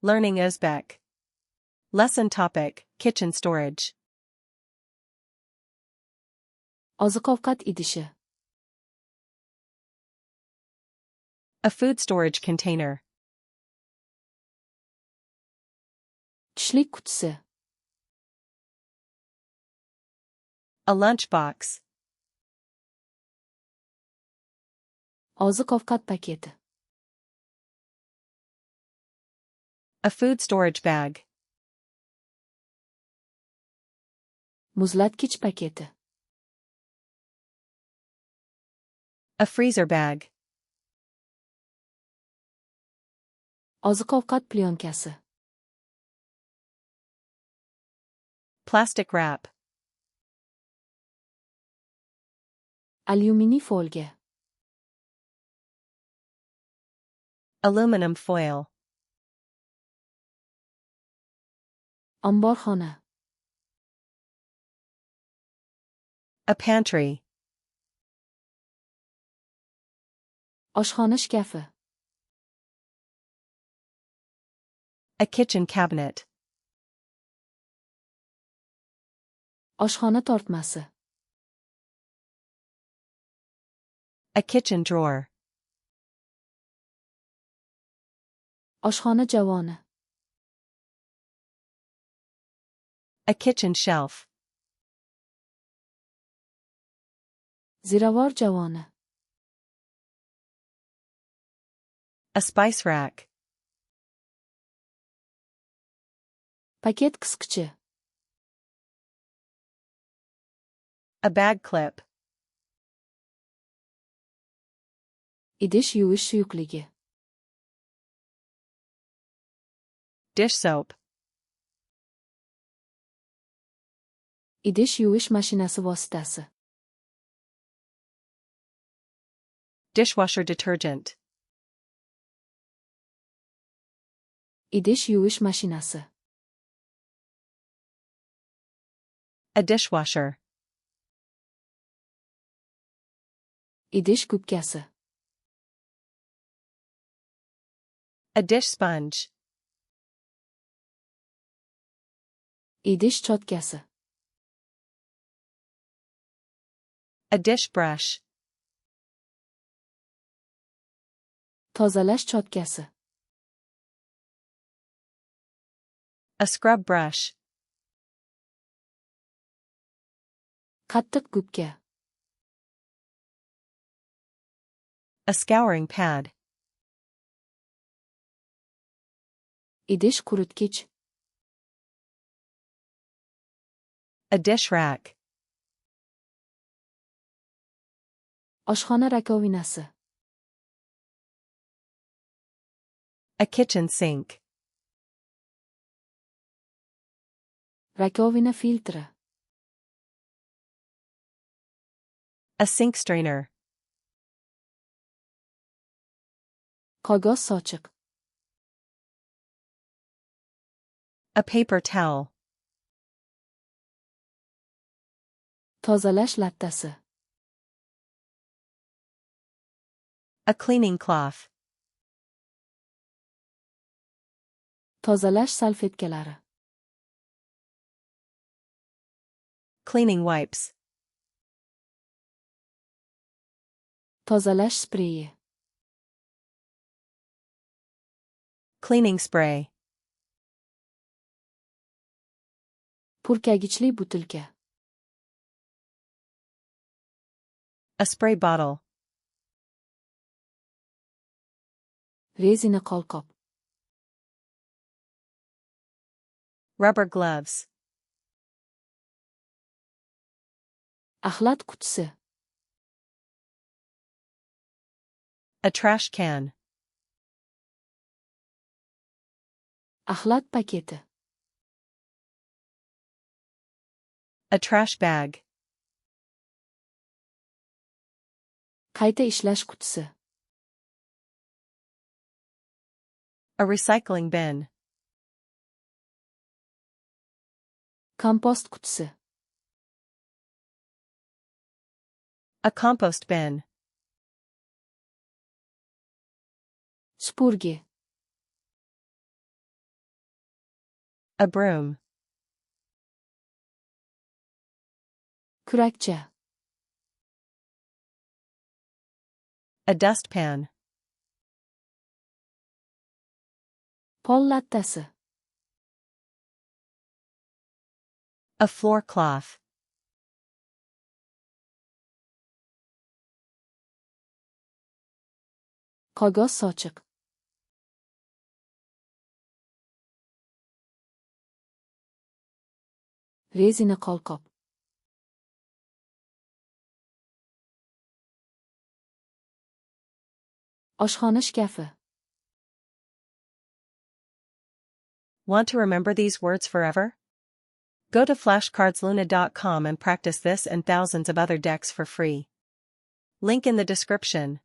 Learning Uzbek. Lesson topic, kitchen storage. Oziq-ovqat idishi. A food storage container. Tushlik qutisi. A lunchbox. Oziq-ovqat paketi. A food storage bag. Muzlatkich paketi. A freezer bag. Oziq-ovqat plyonkasi. Plastic wrap. Alyuminiy folga. Aluminum foil. Omborxona. A pantry. Oshxona shkafi. A kitchen cabinet. Oshxona tortmasi. A kitchen drawer. Oshxona javoni. A kitchen shelf. Ziravor javoni. A spice rack. Paket qisqichi. A bag clip. Idish yuvish suyuqligi. Dish soap. Idish yuvish mashinasi vositasi. Dishwasher detergent. Idish yuvish mashinasi. A dishwasher. Idish gubkasi. A dish sponge. Idish chotkasi. A dish brush. Tozalash chotkasi. A scrub brush. Qattiq gubka. A scouring pad. Idish quritgich. A dish rack. Oshxona rakovinasi. A kitchen sink. Rakovina filtri. A sink strainer. Qog'oz sochiq. A paper towel. Tozalash lattasi. A cleaning cloth. Tozalash salfetkalari. Cleaning wipes. Tozalash spreyi. Cleaning spray. Purkagichli butilka. A spray bottle. Rezina qo'lqop. Rubber gloves. Axlat qutisi. A trash can. Axlat paketi. A trash bag. Qayta ishlash qutisi. A recycling bin. Kompost qutisi. A compost bin. Supurgi. A broom. Kurakcha. A dustpan. Pol lattasi. A floor cloth. Qog'oz sochiq. Rezina qo'lqop. Oshxona shkafi. Want to remember these words forever? Go to flashcardsluna.com and practice this and thousands of other decks for free. Link in the description.